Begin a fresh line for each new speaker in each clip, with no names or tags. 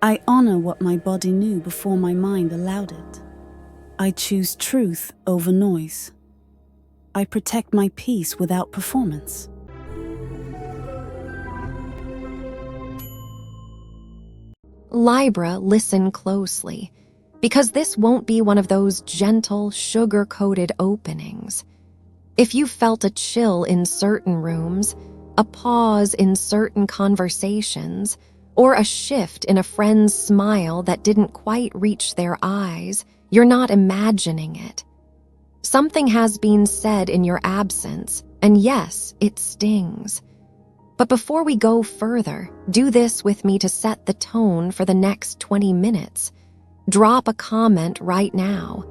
I honor what my body knew before my mind allowed it. I choose truth over noise. I protect my peace without performance.
Libra, listen closely, because this won't be one of those gentle, sugar-coated openings. If you felt a chill in certain rooms, a pause in certain conversations, or a shift in a friend's smile that didn't quite reach their eyes, you're not imagining it. Something has been said in your absence, and yes, it stings. But before we go further, do this with me to set the tone for the next 20 minutes. Drop a comment right now.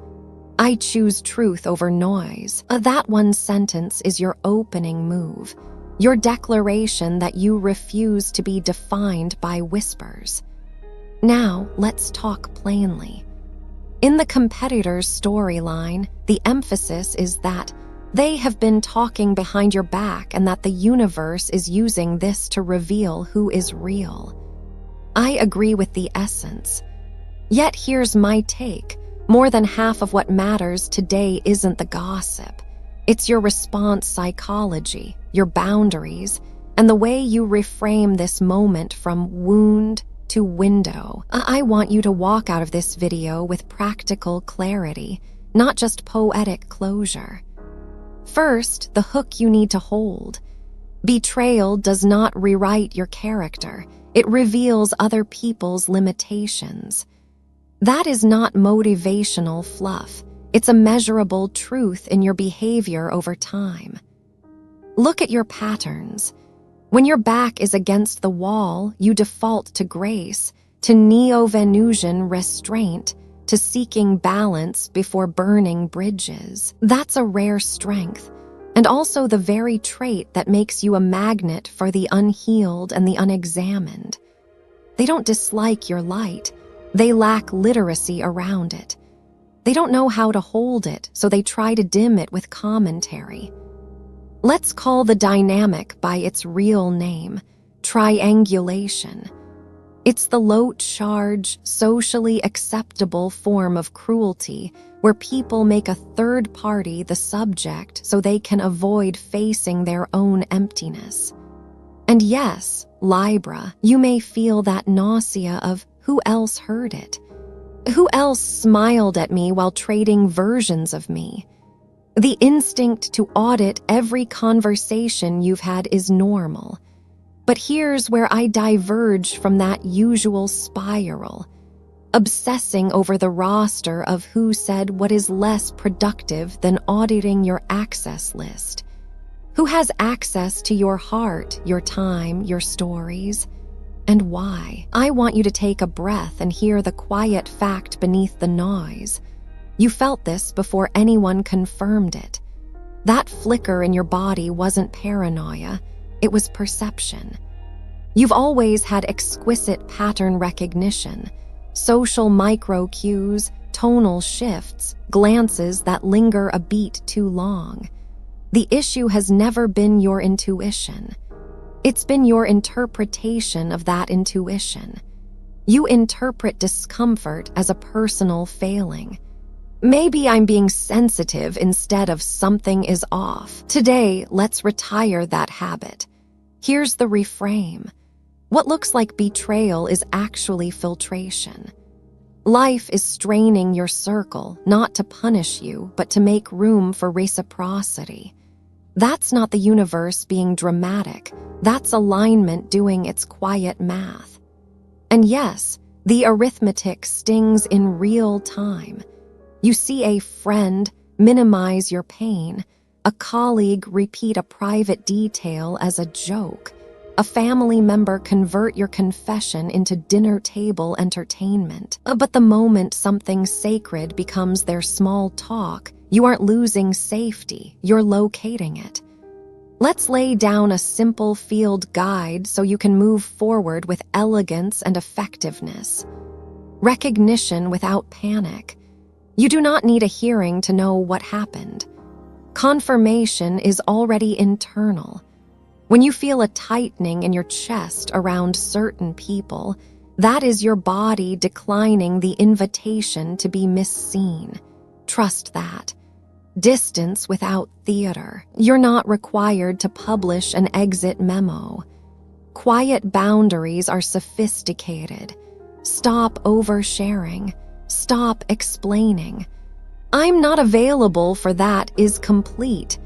I choose truth over noise. That one sentence is your opening move, your declaration that you refuse to be defined by whispers. Now, let's talk plainly. In the competitor's storyline, the emphasis is that they have been talking behind your back and that the universe is using this to reveal who is real. I agree with the essence. Yet here's my take. More than half of what matters today isn't the gossip. It's your response psychology, your boundaries, and the way you reframe this moment from wound to window. I want you to walk out of this video with practical clarity, not just poetic closure. First, the hook you need to hold. Betrayal does not rewrite your character. It reveals other people's limitations. That is not motivational fluff. It's a measurable truth in your behavior over time. Look at your patterns. When your back is against the wall, you default to grace, to neo-Venusian restraint, to seeking balance before burning bridges. That's a rare strength, and also the very trait that makes you a magnet for the unhealed and the unexamined. They don't dislike your light. They lack literacy around it. They don't know how to hold it, so they try to dim it with commentary. Let's call the dynamic by its real name, triangulation. It's the low-charge, socially acceptable form of cruelty where people make a third party the subject so they can avoid facing their own emptiness. And yes, Libra, you may feel that nausea of who else heard it? Who else smiled at me while trading versions of me? The instinct to audit every conversation you've had is normal. But here's where I diverge from that usual spiral, obsessing over the roster of who said what is less productive than auditing your access list. Who has access to your heart, your time, your stories, and why? I want you to take a breath and hear the quiet fact beneath the noise. You felt this before anyone confirmed it. That flicker in your body wasn't paranoia. It was perception. You've always had exquisite pattern recognition, social micro-cues, tonal shifts, glances that linger a beat too long. The issue has never been your intuition. It's been your interpretation of that intuition. You interpret discomfort as a personal failing. Maybe I'm being sensitive instead of something is off. Today, let's retire that habit. Here's the reframe. What looks like betrayal is actually filtration. Life is straining your circle, not to punish you, but to make room for reciprocity. That's not the universe being dramatic. That's alignment doing its quiet math. And yes, the arithmetic stings in real time. You see a friend minimize your pain, a colleague repeat a private detail as a joke, a family member convert your confession into dinner table entertainment. But the moment something sacred becomes their small talk, you aren't losing safety, you're locating it. Let's lay down a simple field guide so you can move forward with elegance and effectiveness. Recognition without panic. You do not need a hearing to know what happened. Confirmation is already internal. When you feel a tightening in your chest around certain people, That is your body declining the invitation to be misseen. Trust that. Distance without theater. You're not required to publish an exit memo. Quiet boundaries are sophisticated. Stop oversharing. Stop explaining. I'm not available for that is complete.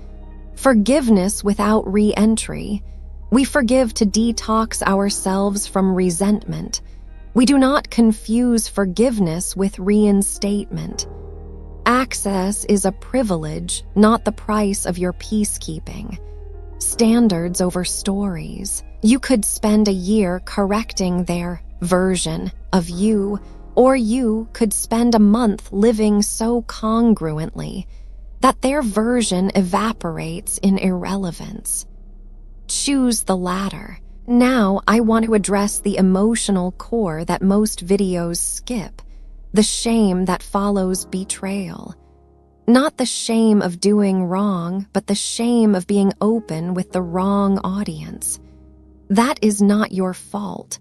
Forgiveness without re-entry. We forgive to detox ourselves from resentment. We do not confuse forgiveness with reinstatement. Access is a privilege, not the price of your peacekeeping. Standards over stories. You could spend a year correcting their version of you, or you could spend a month living so congruently that their version evaporates in irrelevance. Choose the latter. Now I want to address the emotional core that most videos skip, the shame that follows betrayal. Not the shame of doing wrong, but the shame of being open with the wrong audience. That is not your fault.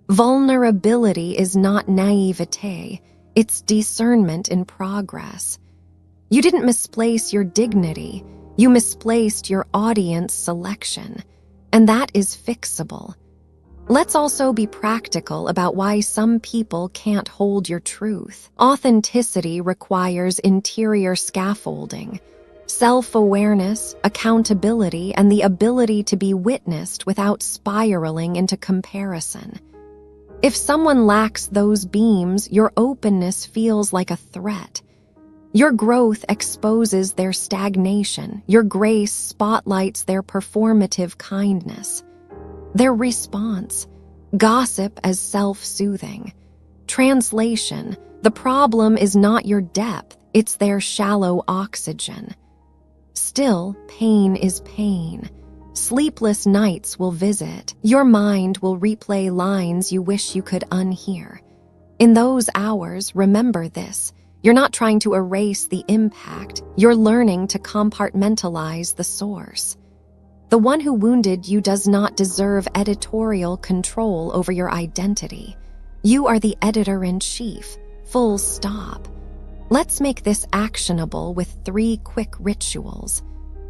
Vulnerability is not naivete, it's discernment in progress. You didn't misplace your dignity, you misplaced your audience selection, and that is fixable. Let's also be practical about why some people can't hold your truth. Authenticity requires interior scaffolding, self-awareness, accountability, and the ability to be witnessed without spiraling into comparison. If someone lacks those beams, your openness feels like a threat. Your growth exposes their stagnation. Your grace spotlights their performative kindness. Their response, gossip as self-soothing. Translation, the problem is not your depth, it's their shallow oxygen. Still, pain is pain. Sleepless nights will visit. Your mind will replay lines you wish you could unhear. In those hours, remember this. You're not trying to erase the impact. You're learning to compartmentalize the source. The one who wounded you does not deserve editorial control over your identity. You are the editor-in-chief. Full stop. Let's make this actionable with 3 quick rituals.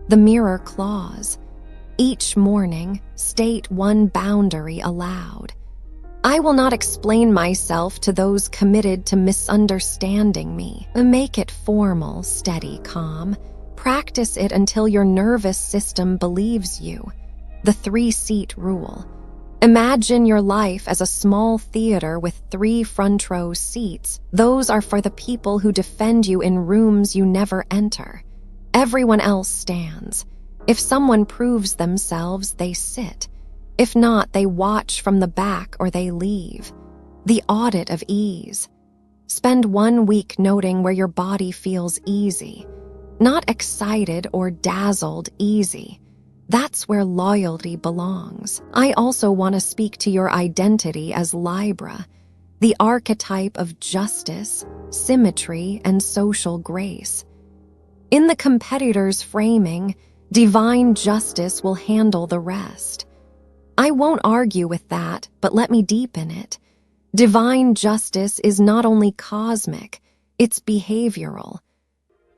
The mirror clause. Each morning, state one boundary aloud. I will not explain myself to those committed to misunderstanding me. Make it formal, steady, calm. Practice it until your nervous system believes you. The 3-seat rule. Imagine your life as a small theater with 3 front-row seats. Those are for the people who defend you in rooms you never enter. Everyone else stands. If someone proves themselves, they sit. If not, they watch from the back or they leave. The audit of ease. Spend 1 week noting where your body feels easy. Not excited or dazzled, easy. That's where loyalty belongs. I also want to speak to your identity as Libra, the archetype of justice, symmetry, and social grace. In the competitor's framing, divine justice will handle the rest. I won't argue with that, but let me deepen it. Divine justice is not only cosmic, it's behavioral.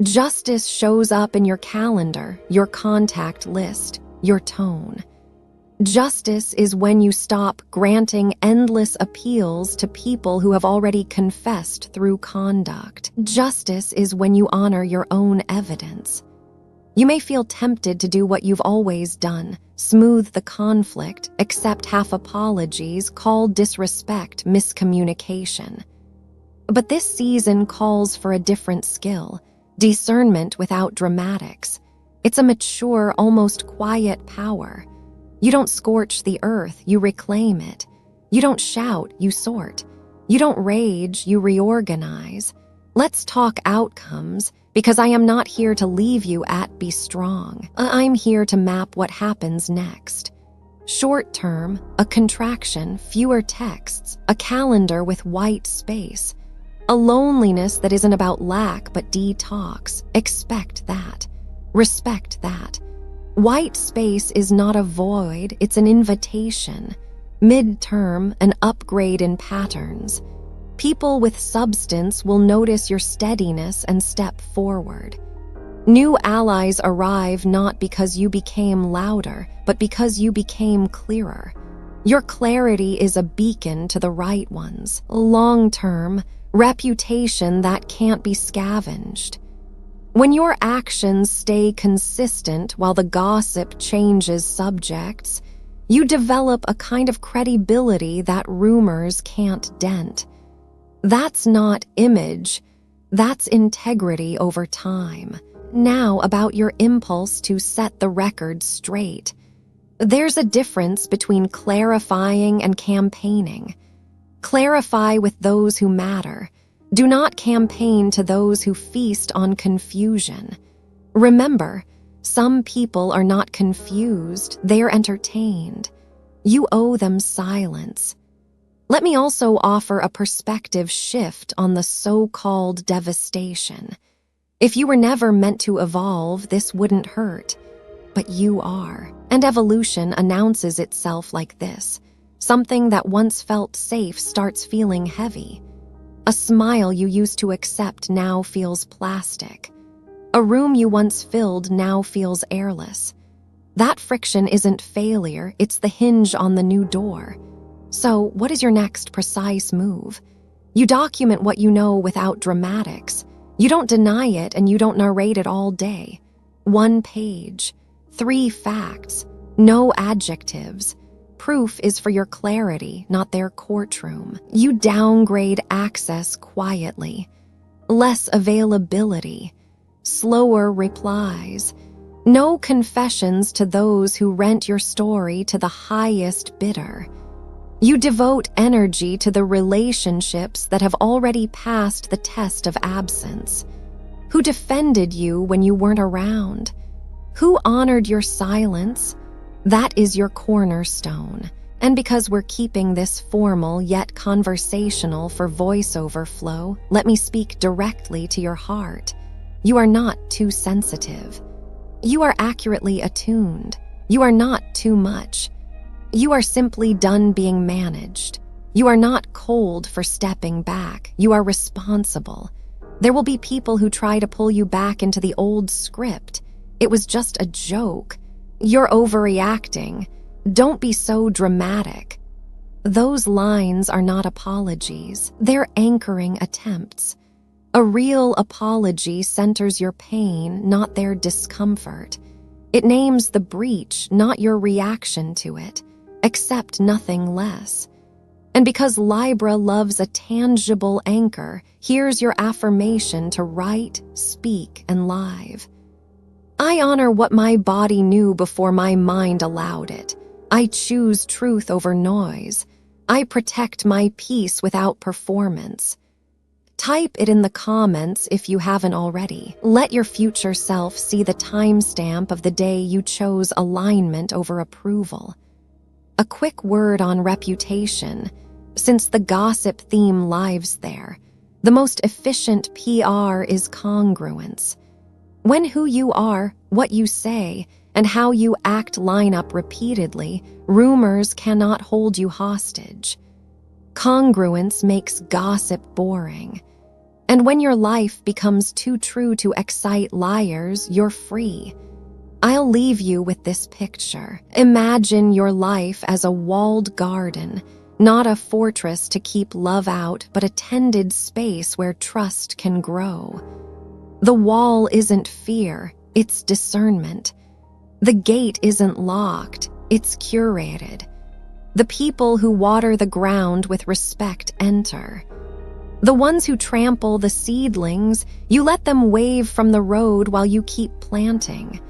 Justice shows up in your calendar, your contact list, your tone. Justice is when you stop granting endless appeals to people who have already confessed through conduct. Justice is when you honor your own evidence. You may feel tempted to do what you've always done, smooth the conflict, accept half apologies, call disrespect miscommunication. But this season calls for a different skill, discernment without dramatics. It's a mature, almost quiet power. You don't scorch the earth, you reclaim it. You don't shout, you sort. You don't rage, you reorganize. Let's talk outcomes, because I am not here to leave you at be strong. I'm here to map what happens next. Short term, a contraction, fewer texts, a calendar with white space. A loneliness that isn't about lack but detox. Expect that. Respect that. White space is not a void, it's an invitation. Mid-term, an upgrade in patterns. People with substance will notice your steadiness and step forward. New allies arrive not because you became louder, but because you became clearer. Your clarity is a beacon to the right ones. Long-term, reputation that can't be scavenged. When your actions stay consistent while the gossip changes subjects, you develop a kind of credibility that rumors can't dent. That's not image, that's integrity over time. Now about your impulse to set the record straight. There's a difference between clarifying and campaigning. Clarify with those who matter. Do not campaign to those who feast on confusion. Remember, some people are not confused, they're entertained. You owe them silence. Let me also offer a perspective shift on the so-called devastation. If you were never meant to evolve, this wouldn't hurt. But you are. And evolution announces itself like this. Something that once felt safe starts feeling heavy. A smile you used to accept now feels plastic. A room you once filled now feels airless. That friction isn't failure, it's the hinge on the new door. So, what is your next precise move? You document what you know without dramatics. You don't deny it and you don't narrate it all day. 1 page, 3 facts, no adjectives. Proof is for your clarity, not their courtroom. You downgrade access quietly. Less availability. Slower replies. No confessions to those who rent your story to the highest bidder. You devote energy to the relationships that have already passed the test of absence. Who defended you when you weren't around? Who honored your silence? That is your cornerstone. And because we're keeping this formal yet conversational for voiceover flow, let me speak directly to your heart. You are not too sensitive. You are accurately attuned. You are not too much. You are simply done being managed. You are not cold for stepping back. You are responsible. There will be people who try to pull you back into the old script. It was just a joke. You're overreacting. Don't be so dramatic. Those lines are not apologies. They're anchoring attempts. A real apology centers your pain, not their discomfort. It names the breach, not your reaction to it. Accept nothing less. And because Libra loves a tangible anchor, here's your affirmation to write, speak, and live. I honor what my body knew before my mind allowed it. I choose truth over noise. I protect my peace without performance. Type it in the comments if you haven't already. Let your future self see the timestamp of the day you chose alignment over approval. A quick word on reputation. Since the gossip theme lives there, the most efficient PR is congruence. When who you are, what you say, and how you act line up repeatedly, rumors cannot hold you hostage. Congruence makes gossip boring. And when your life becomes too true to excite liars, you're free. I'll leave you with this picture. Imagine your life as a walled garden, not a fortress to keep love out, but a tended space where trust can grow. The wall isn't fear, it's discernment. The gate isn't locked, it's curated. The people who water the ground with respect enter. The ones who trample the seedlings, you let them wave from the road while you keep planting.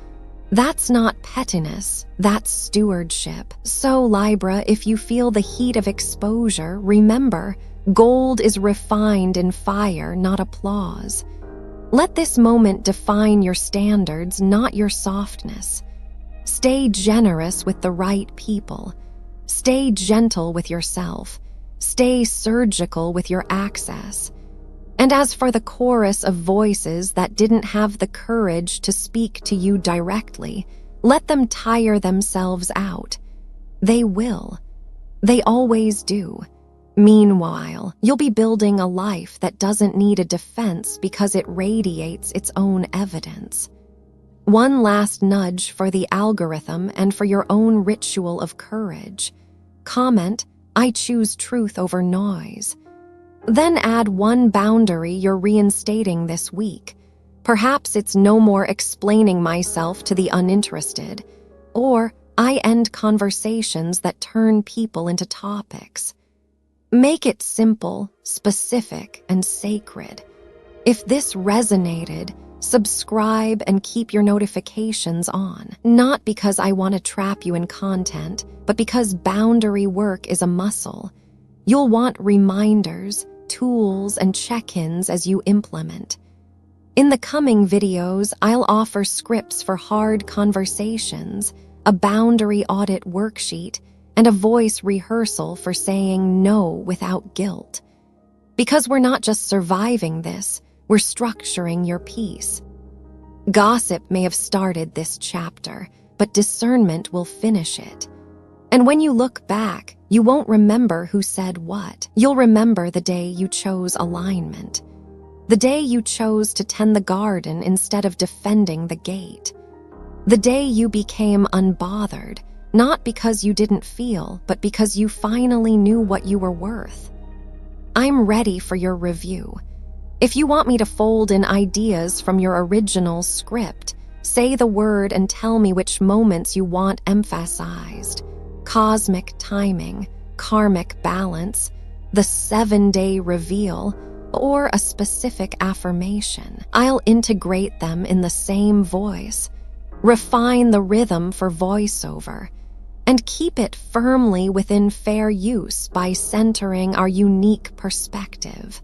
That's not pettiness, that's stewardship. So, Libra, if you feel the heat of exposure, remember, gold is refined in fire, not applause. Let this moment define your standards, not your softness. Stay generous with the right people. Stay gentle with yourself. Stay surgical with your access. And as for the chorus of voices that didn't have the courage to speak to you directly, let them tire themselves out. They will. They always do. Meanwhile, you'll be building a life that doesn't need a defense because it radiates its own evidence. One last nudge for the algorithm and for your own ritual of courage. Comment, "I choose truth over noise." Then add one boundary you're reinstating this week. Perhaps it's no more explaining myself to the uninterested, or I end conversations that turn people into topics. Make it simple, specific, and sacred. If this resonated, subscribe and keep your notifications on. Not because I want to trap you in content, but because boundary work is a muscle. You'll want reminders, tools, and check-ins as you implement. In the coming videos, I'll offer scripts for hard conversations, a boundary audit worksheet, and a voice rehearsal for saying no without guilt. Because we're not just surviving this, we're structuring your peace. Gossip may have started this chapter, but discernment will finish it. And when you look back, you won't remember who said what. You'll remember the day you chose alignment. The day you chose to tend the garden instead of defending the gate. The day you became unbothered, not because you didn't feel, but because you finally knew what you were worth. I'm ready for your review. If you want me to fold in ideas from your original script, say the word and tell me which moments you want emphasized. Cosmic timing, karmic balance, the 7-day reveal, or a specific affirmation. I'll integrate them in the same voice, refine the rhythm for voiceover, and keep it firmly within fair use by centering our unique perspective.